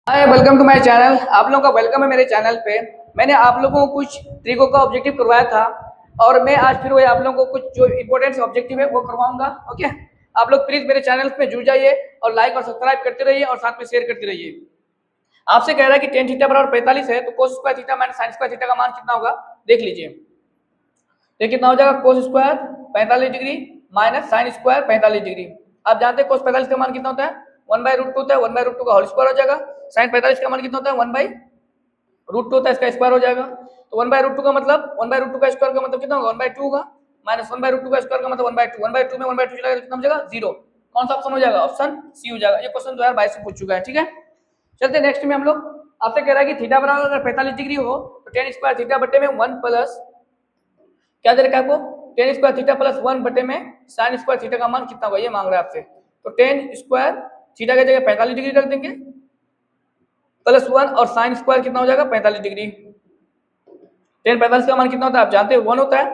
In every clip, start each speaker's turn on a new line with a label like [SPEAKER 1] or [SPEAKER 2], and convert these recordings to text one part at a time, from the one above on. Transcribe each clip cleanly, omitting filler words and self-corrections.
[SPEAKER 1] Hi, welcome to my channel. आप लोगों का वेलकम है मेरे चैनल पे। मैंने आप लोगों को कुछ ट्रिको का ऑब्जेक्टिव करवाया था और मैं आज फिर वही आप लोगों को कुछ जो इंपॉर्टेंट ऑब्जेक्टिव है वो करवाऊंगा। ओके, आप लोग प्लीज मेरे चैनल पे जुड़ जाइए और लाइक और सब्सक्राइब करते रहिए और साथ में शेयर करते रहिए। आपसे कह रहा है कि टेन थीटा बराबर 45 है, तो cos square theta minus sine square theta का मान कितना होगा देख लीजिए। ये कितना हो जाएगा, cos square 45 degree minus sine square 45 degree. आप जानते हैं कोस 45 का मान कितना होता है, 1/√2 होता है। 1/√2 का होल स्क्वायर हो जाएगा। साइन 45 का मान कितना होता है, 1/√2 होता है, इसका स्क्वायर हो जाएगा। तो 1/√2 का मतलब 1/√2 का स्क्वायर का मतलब कितना होगा, 1/2 होगा। माइनस 1/√2 का स्क्वायर का मतलब 1/2। 1/2 में 1/2 चला गया तो कितना हो जाएगा, 0। कौन सा ऑप्शन हो जाएगा, ऑप्शन सी हो जाएगा। ये क्वेश्चन 2022 से पूछ चुका है। ठीक है, चलते नेक्स्ट में हम लोग। आपसे कह रहा है कि थीटा बराबर अगर 45 डिग्री हो तो टेन स्क्वायर थीटा बटे में 1 प्लस क्या दे रखा है आपको, टेन स्क्वायर थीटा प्लस 1 बटे में साइन स्क्वायर थीटा का मान कितना होगा, ये मांग रहा है आपसे। तो टेन स्क्वायर थीटा की जगह 45 डिग्री रख देंगे प्लस 1 और साइन स्क्वायर कितना हो जाएगा, 45 डिग्री। टेन 45 का मान कितना होता है आप जानते हो, 1 होता है।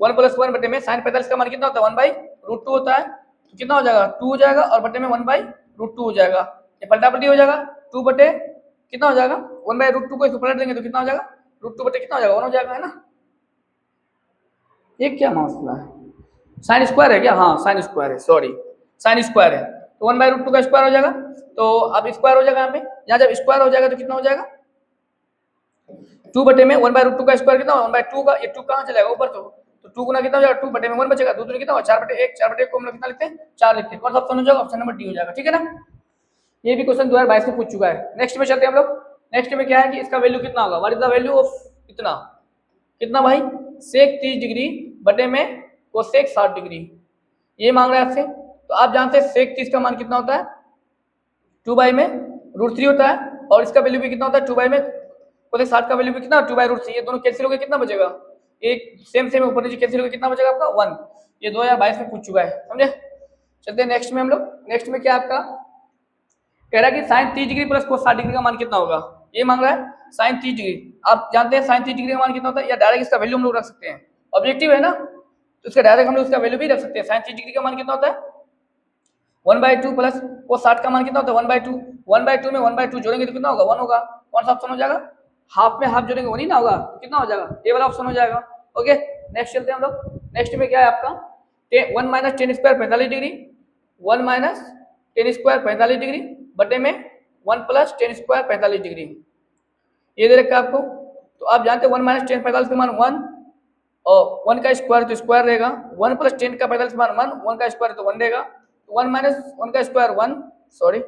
[SPEAKER 1] 1 प्लस 1 बटे में साइन 45 का मान कितना होता है, 1/√2 होता है। तो कितना हो जाएगा, 2 हो जाएगा और बटे में 1/√2 हो जाएगा। ये पलटा पलटी हो जाएगा, 2 बटे कितना हो जाएगा, 1/√2 को इसको पलट देंगे तो कितना हो जाएगा, √2 बटे कितना हो जाएगा, 1 हो जाएगा, है ना। ये क्या मसला है, साइन स्क्वायर है क्या, हाँ साइन स्क्वायर है, सॉरी साइन स्क्वायर है। तो 1/√2 का स्क्वायर हो जाएगा, तो अब स्क्वायर हो जाएगा यहाँ पे। यहाँ जब स्क्वायर हो जाएगा तो कितना हो जाएगा, 2 बटे में 1/√2 का स्क्वायर कितना, 1/2 का, ये 2 कहाँ चलेगा ऊपर, तो 2 गुना कितना हो जाएगा, 2 बटे में 1 बचेगा, 2 कितना होगा, 4/1। 4/1 को हम लोग कितना लिखते हैं, 4 लिखते हैं। कौन सा ऑप्शन हो जाएगा, ऑप्शन नंबर डी हो जाएगा। ठीक है ना, ये भी क्वेश्चन 2022 में पूछ चुका है। नेक्स्ट में चलते हैं हम लोग। नेक्स्ट में क्या है कि इसका वैल्यू कितना होगा, what is the value of कितना कितना भाई, सेक 30 डिग्री बटे में कोसेक 60 डिग्री, ये मांग रहा है आपसे। तो आप जानते हैं सेक 30 का मान कितना होता है, 2 में √3 होता है, और इसका वैल्यू भी कितना होता है, 2 में कोसेक 60 का वैल्यू भी कितना, 2/√3। ये दोनों कैंसिल हो गए, कितना बचेगा, एक सेम सेम ऊपर नीचे कैंसिल हो गए, कितना बचेगा आपका 1। ये 2022 में पूछ चुका है, समझे। चलते हैं नेक्स्ट में हम लोग। नेक्स्ट में क्या आपका कह रहा है कि sine 30 degree plus cos 60 degree का मान कितना होगा, ये मांग रहा है साइन 30 डिग्री। आप जानते हैं साइन 30 डिग्री का मान कितना होता है, या डायरेक्ट इसका वैल्यू हम लोग रख सकते हैं, ऑब्जेक्टिव है ना, तो इसका डायरेक्ट हम लोग इसका वैल्यू भी रख सकते हैं। साइन 30 डिग्री का मान कितना होता है, 1/2 प्लस कोस 60 का मान कितना होता है, 1/2। 1/2 में 1/2 जोड़ेंगे तो कितना होगा, 1 होगा। कौन सा ऑप्शन हो जाएगा, हाफ में हाफ जोड़ेंगे 1 ही ना होगा, कितना हो जाएगा, ये वाला ऑप्शन हो जाएगा। ओके, नेक्स्ट चलते हैं हम लोग। नेक्स्ट में क्या है आपका, 1 minus ten square 45 degree, 1 minus ten square 45 degree बटे में 1 प्लस टेन स्क्वायर 45 डिग्री, ये दे रखा है आपको। तो आप जानते हैं 1 माइनस टेन 45 का मान 1, और 1 का स्क्वायर तो स्क्वायर रहेगा, 1 प्लस टेन का 45 मान 1, 1 का स्क्वायर तो 1 रहेगा। तो 1 माइनस 1 का स्क्वायर 1, सॉरी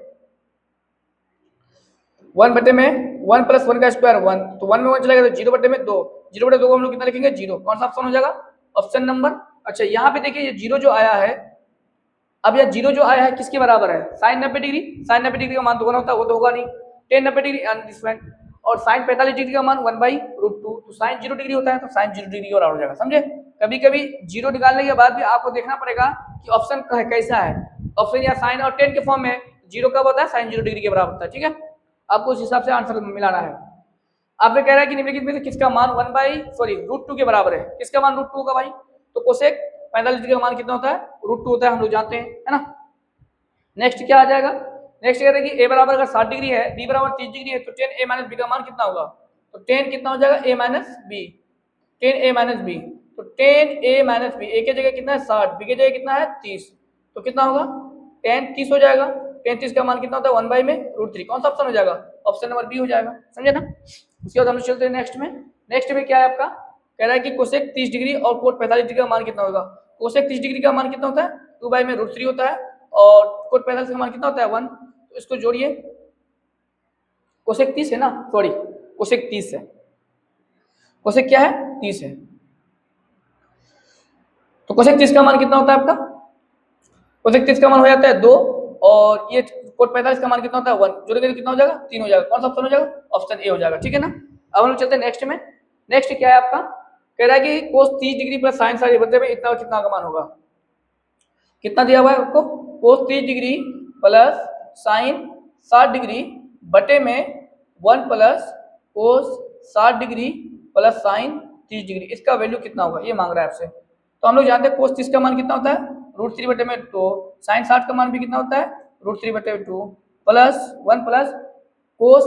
[SPEAKER 1] 1 बटे में 1 प्लस 1 का स्क्वायर 1, तो 1 में 1 चला गया तो 0 बटे में 2, 0 बटे 2 को हम लोग कितना लिखेंगे, 0। कौन सा ऑप्शन हो जाएगा, ऑप्शन नंबर। अच्छा यहाँ पे देखिए ये 0 जो आया है, अब यह 0 जो आया है किसके बराबर है, साइन 90 डिग्री। साइन 90 डिग्री का मान तो 1 होता है, वो तो होगा नहीं। टेन 90 डिग्री और साइन 45 डिग्री का मान 1/√2, तो साइन 0 डिग्री होता है, तो साइन 0 डिग्री और हो जाएगा, समझे। कभी कभी 0 निकालने के बाद भी आपको देखना पड़ेगा कि ऑप्शन कैसा है। ऑप्शन या साइन और टेन के फॉर्म में 0 कब होता है, साइन 0 डिग्री के बराबर होता है। ठीक है, आपको उस हिसाब से आंसर मिलाना है। आपने कह रहा है कि निम्नलिखित में से किसका मान √2 के बराबर है, किसका मान √2 होगा भाई, तो कोसेक 45 डिग्री का मान कितना होता है, √2 होता है, हम लोग जानते हैं, है ना। नेक्स्ट क्या आ जाएगा, नेक्स्ट कह रहे हैं कि a बराबर अगर 60 डिग्री है, b बराबर 30 डिग्री है, तो टेन a माइनस बी का मान कितना होगा, तो टेन कितना हो जाएगा, a minus b, ten a minus b. तो ten a minus b, a की जगह कितना है 60, b की जगह कितना है 30, तो कितना होगा, टेन 30 हो जाएगा। टेन 30 का मान कितना होता है, 1 में √3। कौन सा ऑप्शन हो जाएगा, ऑप्शन नंबर बी हो जाएगा, समझे ना। उसके बाद हम चलते हैं नेक्स्ट में। नेक्स्ट में क्या है आपका, कह रहा है कि कोसेक 30 डिग्री और कोट 45 डिग्री का मान कितना होगा। कोसेक 30 डिग्री का मान कितना होता है, 2 में √3 होता है, और कोट 45 का मान कितना होता है 1, तो इसको जोड़िए। कोसेक 30 है ना, सॉरी कोसेक 30 है, कोसेक क्या है 30 है, तो कोसेक 30 का मान कितना होता है आपका, कोसेक 30 का मान हो जाता है 2, और ये कोट 45 का मान कितना होता है 1, जोड़ेंगे तो कितना हो जाएगा 3 हो जाएगा। कौन सा ऑप्शन हो जाएगा, ऑप्शन ए हो जाएगा। ठीक है ना, अब हम लोग चलते हैं नेक्स्ट में। नेक्स्ट क्या है आपका, कह रहा है कि कोस 30 डिग्री प्लस साइन 60 बदले में इतना कितना का मान होगा, कितना दिया हुआ है आपको, कोस 30 डिग्री प्लस साइन 60 डिग्री बटे में 1 plus cos 60 degree plus sign 30 degree, इसका वैल्यू कितना होगा, ये मांग रहा है आपसे। तो हम लोग जानते हैं कोस 30 का मान कितना होता है, √3 बटे में 2, साइन 60 का मान भी कितना होता है, √3 बटे 2 प्लस 1 प्लस कोस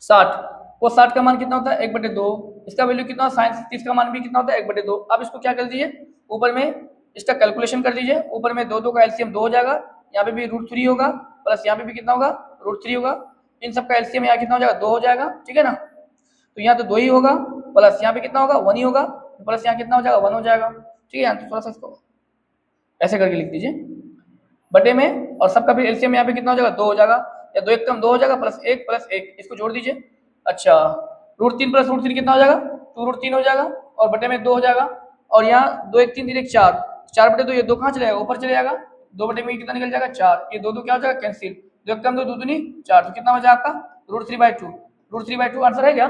[SPEAKER 1] 60, कोस 60 का मान कितना होता है 1/2, इसका वैल्यू कितना साइन 30 का मान भी कितना होता है 1/2। अब इसको क्या कर दीजिए, ऊपर में इसका कैलकुलेशन कर दीजिए, ऊपर में 2 का एलसीएम 2 हो जाएगा, यहाँ पे भी √3 होगा, प्लस यहाँ पे भी कितना होगा √3 होगा, इन सब का एलसीएम यहाँ कितना हो जाएगा 2 हो जाएगा, ठीक है ना। तो यहाँ तो 2 ही होगा, प्लस यहाँ पे कितना होगा 1 ही होगा, प्लस यहाँ कितना हो जाएगा 1 हो जाएगा, ठीक है। तो थोड़ा सा इसको ऐसे करके लिख दीजिए बटे में, और सबका फिर एलसीएम यहाँ पे कितना हो जाएगा 2 हो जाएगा, या 2 एकम 2 हो जाएगा, प्लस 1 इसको जोड़ दीजिए। अच्छा √3 प्लस √3 कितना हो जाएगा 2√3 हो जाएगा, और बटे में 2 हो जाएगा, और यहाँ 2 1 3 3 1 4, 4/2 ये 2 कहाँ चले जाएगा ऊपर चले जाएगा, 2 बटे में कितना निकल जाएगा 4, ये 2 क्या हो जाएगा कैंसिल, 2 एकम 2 2 दूनी 4, तो कितना बचा आपका √3/2, √3/2 आंसर है क्या,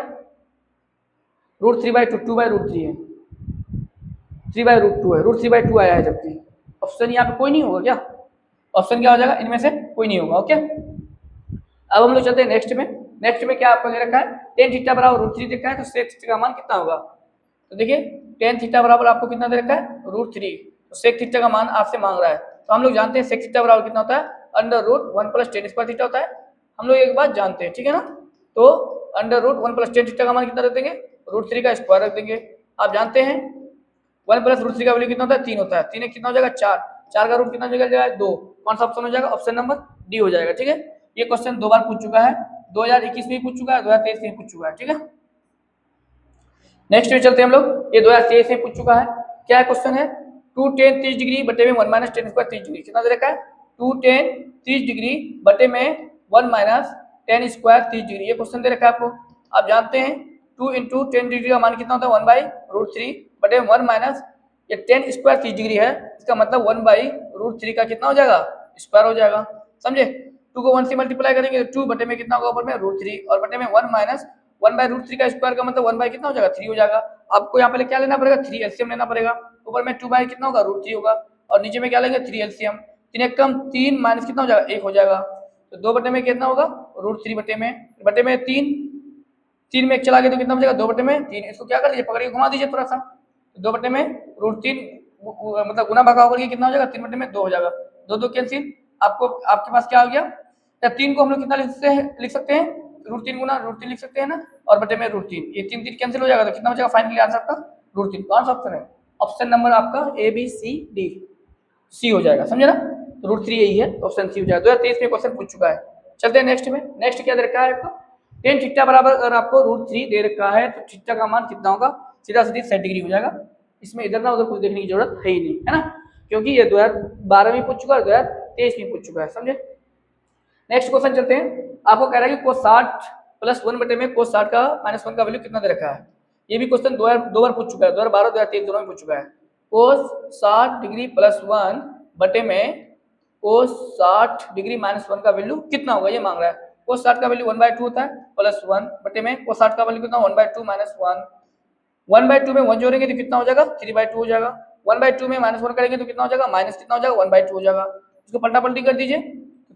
[SPEAKER 1] √3/2 2/√3 है, 3/√2 है, √3/2 आया है, जबकि ऑप्शन यहाँ पे कोई नहीं होगा क्या, ऑप्शन क्या हो जाएगा इनमें से कोई नहीं होगा। ओके अब हम लोग चलते हैं नेक्स्ट में। नेक्स्ट में क्या आपको दे रखा है tan थीटा बराबर √3 दे रखा है, तो sec थीटा का मान कितना होगा, तो देखिए tan थीटा बराबर आपको कितना दे रखा है √3, तो sec थीटा का मान आपसे मांग रहा है, तो हम लोग जानते हैं sec थीटा बराबर कितना होता है √1 + tan स्क्वायर थीटा होता है, हम लोग एक बात जानते हैं, ठीक है ना। तो √1 + tan थीटा का मान कितना रख देंगे √3 का स्क्वायर रख देंगे। आप जानते हैं 1 + √3 का वैल्यू कितना होता है 3 होता है, 3 कितना हो जाएगा 4, 4 का रूट कितना निकल जाएगा 2, कौन सा ऑप्शन हो जाएगा ऑप्शन नंबर डी हो जाएगा, ठीक है। ये क्वेश्चन 2 बार पूछ चुका है, 2021 में भी पूछ चुका है, 2023 में भी पूछ चुका है, ठीक है। नेक्स्ट में चलते हैं हम लोग, ये 2023 में पूछ चुका है, क्या क्वेश्चन है 2 tan 30 डिग्री बटे में 1 - tan स्क्वायर 30 डिग्री, कितना दे रखा है 2 tan 30 डिग्री बटे में 1 - tan स्क्वायर 30 डिग्री, ये क्वेश्चन दे रखा है आपको। आप जानते हैं 2 × tan डिग्री का मान कितना होता है 1/√3 बटे 1 - ये tan स्क्वायर 30 डिग्री है, इसका मतलब 1/√3 का कितना हो जाएगा स्क्वायर हो जाएगा, समझे। 2 को 1 से मल्टीप्लाई करेंगे तो 2 बटे में कितना होगा ऊपर में √3, और बटे में 1/√3 का स्क्वायर का मतलब 1 कितना हो जाएगा 3 हो जाएगा। आपको यहाँ पे क्या लेना पड़ेगा 3 एलसीएम लेना पड़ेगा, ऊपर में 2 कितना होगा √3 होगा, और नीचे में क्या लेंगे 3 एलसीएम, 3 एक कम 3 माइनस कितना हो जाएगा 1 हो जाएगा, तो 2 बटे में कितना होगा √3 बटे में 3 में 1 चला गया तो कितना हो जाएगा 2 बटे में 3, इसको क्या कर दीजिए पकड़िए घुमा दीजिए थोड़ा सा, 2 बटे में √3 मतलब गुना भागा होकर कितना हो जाएगा 3 बटे में 2 हो जाएगा, 2 2 कैंसिल, आपको आपके पास क्या आ गया, या 3 को हम लोग कितना लिख सकते हैं √3 गुना √3 लिख सकते हैं ना, और बटे में √3, ये 3 3 कैंसिल हो जाएगा, तो कितना हो जाएगा फाइनली आंसर आपका √3, कौन सा ऑप्शन है ऑप्शन नंबर आपका A B C D C हो जाएगा, समझे ना। तो √3 यही है, ऑप्शन सी हो जाएगा। 2023 में क्वेश्चन पूछ चुका है। चलते हैं नेक्स्ट में। नेक्स्ट क्या दे रखा है आपको tan थीटा बराबर अगर आपको √3 दे रखा है तो थीटा का मान कितना होगा, सीधा सीधी 60 डिग्री हो जाएगा, इसमें इधर ना उधर कुछ देखने की जरूरत है ही नहीं, है ना, क्योंकि ये 2012 में पूछ चुका है, 2023 में पूछ चुका है, समझे। नेक्स्ट क्वेश्चन चलते हैं। आपको कह रहा है कि cos 60 + 1 बटे में cos 60 का -1 का वैल्यू कितना दे रखा है, ये भी क्वेश्चन 2 बार पूछ चुका है, 2012 2023 दोनों में पूछ चुका है। cos 60 डिग्री + 1 बटे में cos 60 डिग्री -1 का वैल्यू कितना होगा ये मांग रहा है। cos 60 का वैल्यू 1/2 होता है, +1 बटे में cos 60 का वैल्यू कितना 1/2 - 1, 1/2 में 1 जोड़ेंगे तो कितना हो जाएगा 3/2 हो जाएगा, 1/2 में -1 करेंगे तो कितना हो जाएगा माइनस कितना हो जाएगा 1/2 हो जाएगा, इसको पलटा पलटी कर दीजिए,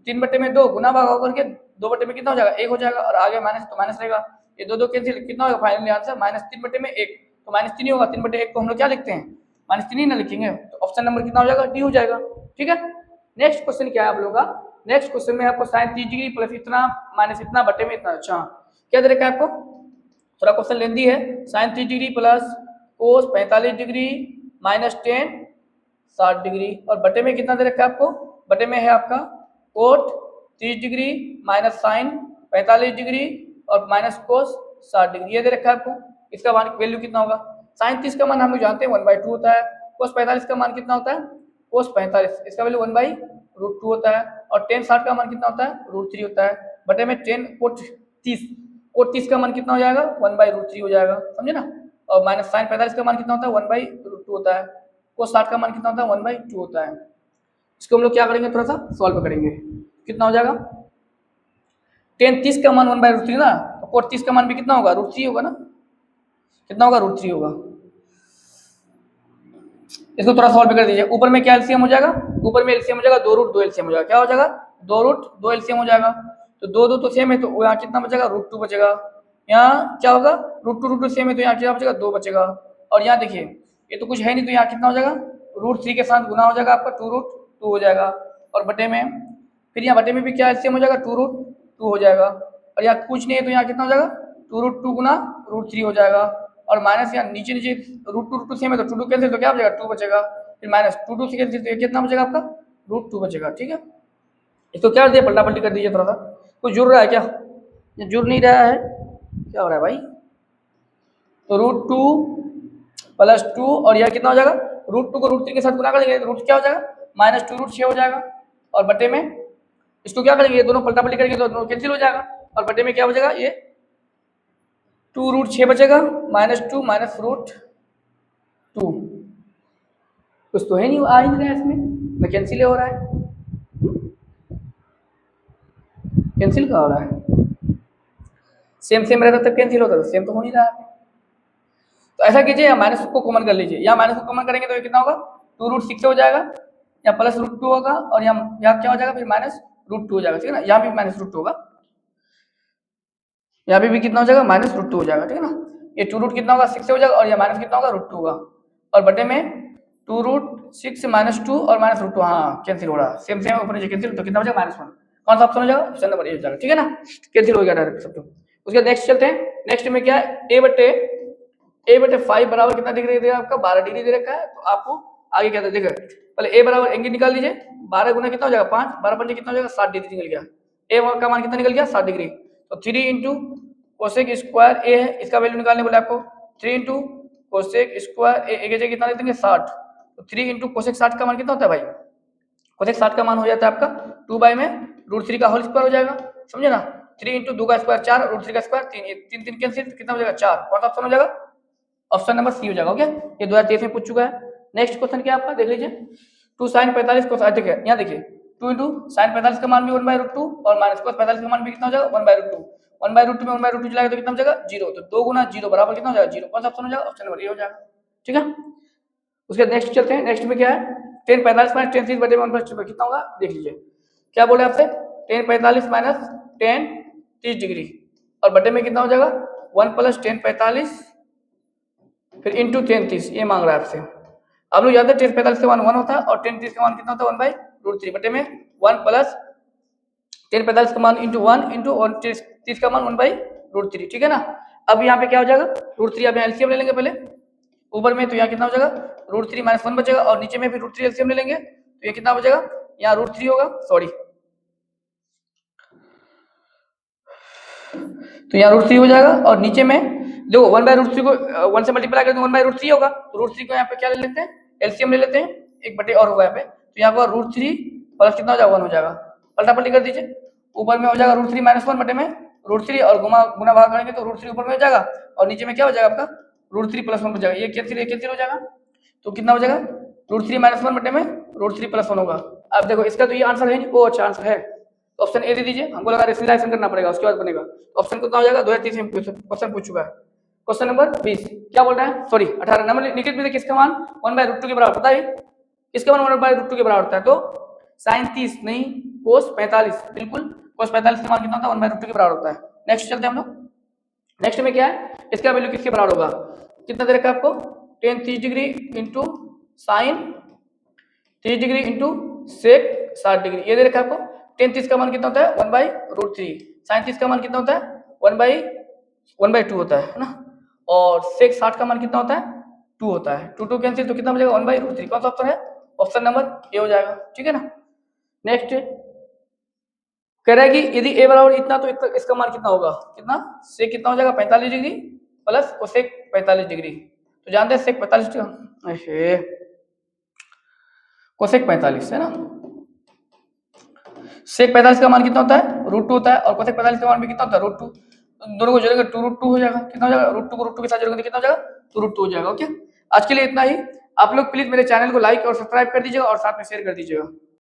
[SPEAKER 1] 3 बटे में 2 गुना भाग होकर के 2 बटे में कितना हो जाएगा 1 हो जाएगा, और आगे माइनस तो माइनस रहेगा, ये 2 2 कैंसिल, कितना होगा फाइनली आंसर -3 बटे में 1, तो -3 ही होगा, 3 बटे 1 को हम लोग क्या लिखते हैं -3 ही ना लिखेंगे, तो ऑप्शन नंबर कितना हो जाएगा डी हो जाएगा, ठीक है। नेक्स्ट क्वेश्चन क्या है आप लोगों का, नेक्स्ट क्वेश्चन में आपको sin 30 डिग्री प्लस इतना माइनस इतना बटे में इतना, अच्छा क्या दे रखा है आपको, थोड़ा क्वेश्चन लेंदी है, sin 30 degree plus cos 45 degree minus tan 60 degree, और बटे में कितना दे रखा है आपको, बटे में है आपका cot 30 degree minus sin 45 degree और माइनस cos 60 डिग्री, ये दे रखा है आपको। इसका मान वैल्यू कितना होगा, sin 30 का मान हम लोग जानते हैं 1/2 होता है, cos 45 का मान कितना होता है cos 45 इसका वैल्यू 1/√2 होता है, और tan 60 का मान कितना होता है √3 होता है, बटे में tan cot 30 का मान कितना हो जाएगा 1/√3 हो जाएगा, समझे ना, और माइनस sin 45 का मान कितना होता है 1/√2 होता है, cos 60 का मान कितना होता है 1/2 होता है। इसको हम लोग क्या करेंगे थोड़ा सा सॉल्व करेंगे, कितना हो जाएगा tan 30 का मान 1/√3 ना, तो cot 30 का मान भी कितना होगा √3 होगा ना, कितना होगा √3 होगा। इसको थोड़ा सॉल्व कर दीजिए, ऊपर में क्या एलसीएम हो जाएगा, ऊपर में एलसीएम हो जाएगा 2√2 एलसीएम हो जाएगा, क्या हो जाएगा 2√2 एलसीएम हो जाएगा, तो 2 2 तो सेम है, तो यहाँ कितना बचेगा √2 बचेगा, यहाँ क्या होगा √2 सेम है तो यहाँ क्या बचेगा 2 बचेगा, और यहाँ देखिए ये तो कुछ है नहीं, तो यहाँ कितना हो जाएगा √3 के साथ गुना हो जाएगा आपका 2√2 हो जाएगा, और बटे में फिर यहाँ बटे में भी क्या एलसीएम हो जाएगा 2√2 हो जाएगा, और यहाँ कुछ नहीं है तो यहाँ कितना हो जाएगा 2√2 गुना √3 हो जाएगा। और माइनस यहाँ नीचे नीचे √2 सेम है तो 2 कैंसिल तो क्या बचेगा 2 बचेगा, फिर माइनस 2 से कैंसिल तो ये कितना बचेगा आपका √2 बचेगा। ठीक है, इसको क्या कर दिया पलटा पलटी कर दीजिए थोड़ा सा। कुछ जुड़ रहा है क्या? ये जुड़ नहीं रहा है, क्या हो रहा है भाई? तो √2 + 2 और यह कितना हो जाएगा √2 को √3 के साथ गुना करेंगे तो रूट क्या हो जाएगा -2√6 हो जाएगा। और बटे में इसको क्या करेंगे, ये दोनों पलटा पलटी करेंगे तो दोनों कैंसिल हो जाएगा। और बटे में क्या बचेगा, ये 2√6 बचेगा -2 -√2। कुछ तो है नहीं, आ ही नहीं रहा है इसमें, मैं कैंसिल हो रहा है, कैंसिल का हो रहा है, सेम सेम रहता तब कैंसिल होता था, सेम तो हो नहीं रहा है। तो ऐसा कीजिए, या माइनस को कॉमन कर लीजिए, या माइनस को कॉमन करेंगे तो ये कितना होगा 2√6 हो जाएगा, या +√2 होगा, और यहाँ क्या हो जाएगा फिर -√2 हो जाएगा। ठीक है ना, यहाँ भी -√2 होगा, यहाँ पे भी कितना हो जाएगा -√2 हो जाएगा। ठीक है ना, ये 2 कितना होगा 6 हो जाएगा, और ये माइनस कितना होगा √2 होगा। और बटे में 2√6 -2 और -√2, हाँ कैंसिल हो रहा है, सेम सेम ऊपर नीचे कैंसिल, तो कितना हो जाएगा -1। कौन सा ऑप्शन हो जाएगा? ऑप्शन नंबर ए हो जाएगा। ठीक है ना, कैंसिल हो गया डायरेक्ट सब। उसके बाद नेक्स्ट चलते हैं। नेक्स्ट में क्या है, a/5 बराबर कितना डिग्री दे आपका 12 डिग्री दे रखा है। तो आपको आगे क्या देखो, पहले a बराबर एंगल निकाल लीजिए, 12 गुना कितना हो जाएगा 5, 12 पंजे कितना हो जाएगा 60 डिग्री निकल गया। a का मान कितना निकल गया 60 डिग्री। तो 3 इंटू कोसेक स्क्वायर ए है, इसका वैल्यू निकालने बोले आपको, 3 इंटू कोसेक स्क्वायर ए की जगह कितना लिख देंगे 60। तो 3 इंटू कोसेक 60 का मान कितना होता है भाई, कोसेक 60 का मान हो जाता है आपका 2 में √3 का होल स्क्वायर हो जाएगा, समझे ना। 3 इंटू 2 का स्क्वायर 4, √3 का स्क्वायर 3, ये 3 3 कैंसिल, कितना हो जाएगा 4। कौन सा ऑप्शन हो जाएगा? ऑप्शन नंबर सी हो जाएगा। ओके, ये 2023 में पूछ चुका है। नेक्स्ट क्वेश्चन क्या आपका देख लीजिए, 2 sin 45 cos, देखिए यहाँ देखिए 2 इंटू sin 45 का मान भी 1/√2 और माइनस cos 45 का मान भी कितना हो जाएगा 1/√2। 1/√2 में 1/√2 चलाएगा तो कितना हो जाएगा 0, तो 2 गुना 0 बराबर कितना हो जाएगा 0। कौन सा ऑप्शन हो जाएगा? ऑप्शन नंबर ए हो जाएगा। ठीक है, उसके नेक्स्ट चलते हैं। नेक्स्ट में क्या है, tan 45 - tan 30 बटे में 1/2 कितना होगा देख लीजिए। क्या बोले आपसे, tan 45 - tan 30 डिग्री, और बटे में कितना हो जाएगा 1 + tan 45 फिर इंटू tan 30, ये मांग रहा है आपसे। आप लोग याद है tan 45 का मान 1 होता है और tan 30 का मान कितना होता है 1/√3, बटे में 1 + tan 45 का मान इंटू 1 इंटू 30 का मान 1/√3। ठीक है ना, अब यहाँ पे क्या हो जाएगा √3, अब यहाँ एलसीएम ले लेंगे पहले ऊपर में, तो यहाँ कितना हो जाएगा √3 - 1 बचेगा, और नीचे में भी √3 एलसीएम ले लेंगे तो ये कितना बचेगा, यहाँ √3 होगा, सॉरी तो यहाँ √3 हो जाएगा। और नीचे में देखो 1/√3 को 1 से मल्टीप्लाई करें तो 1/√3 होगा, तो √3 को यहाँ पे क्या ले लेते हैं एलसीएम ले लेते हैं, एक बटे और होगा यहाँ पे, तो यहाँ पर √3 प्लस कितना हो जाएगा 1 हो जाएगा, पलटा पलटी कर दीजिए, ऊपर में हो जाएगा √3 - 1 बटे में √3 और गुना भाग करेंगे तो √3 ऊपर में हो जाएगा, और नीचे में क्या हो जाएगा आपका √3 + 1 हो जाएगा, ये कैंसिल हो जाएगा, तो कितना हो जाएगा √3 - 1 बटे में √3 + 1 होगा। अब देखो इसका तो ये आंसर है नहीं, वो अच्छा आंसर है, तो ऑप्शन ए दे दीजिए, हमको लगा रेशनलाइजेशन करना पड़ेगा उसके बाद बनेगा। तो ऑप्शन कितना हो जाएगा 2023 में क्वेश्चन पूछ चुका है। क्वेश्चन नंबर 20 क्या बोल रहा है, सॉरी 18 नंबर निकट में किसका मान 1/√2 के बराबर, पता है किसका मान 1/√2 के बराबर होता है, तो sin 30 नहीं cos 45, बिल्कुल cos 45 का मान कितना होता है 1/√2 के बराबर होता है। नेक्स्ट चलते हैं हम लोग, नेक्स्ट में क्या है, इसका वैल्यू किसके बराबर होगा, कितना दे रखा है आपको tan 30 degree into sin 30 degree into sec 60 degree, ये दे रखा है आपको। tan 30 का मान कितना होता है 1/√3, sin 30 का मान कितना होता है 1/2 होता है ना, और sec 60 का मान कितना होता है 2 होता है, 2 कैंसिल तो कितना बचेगा 1/√3। कौन सा ऑप्शन है, ऑप्शन नंबर ए हो जाएगा। ठीक है ना, नेक्स्ट कह रहा है कि यदि a बराबर इतना तो इसका मान कितना होगा, कितना sec कितना हो जाएगा 45 डिग्री प्लस cosec 45 डिग्री, तो जानते हैं sec 45 डिग्री cosec 45 है ना, sec 45 का मान कितना होता है √2 होता है, और cosec 45 का मान भी कितना होता है √2, दोनों को जोड़ेंगे 2√2 हो जाएगा, कितना हो जाएगा √2 को √2 के साथ जोड़ेंगे तो कितना हो जाएगा 2√2 हो जाएगा। ओके, आज के लिए इतना ही। आप लोग प्लीज मेरे चैनल को लाइक और सब्सक्राइब कर दीजिएगा और साथ में शेयर कर दीजिएगा।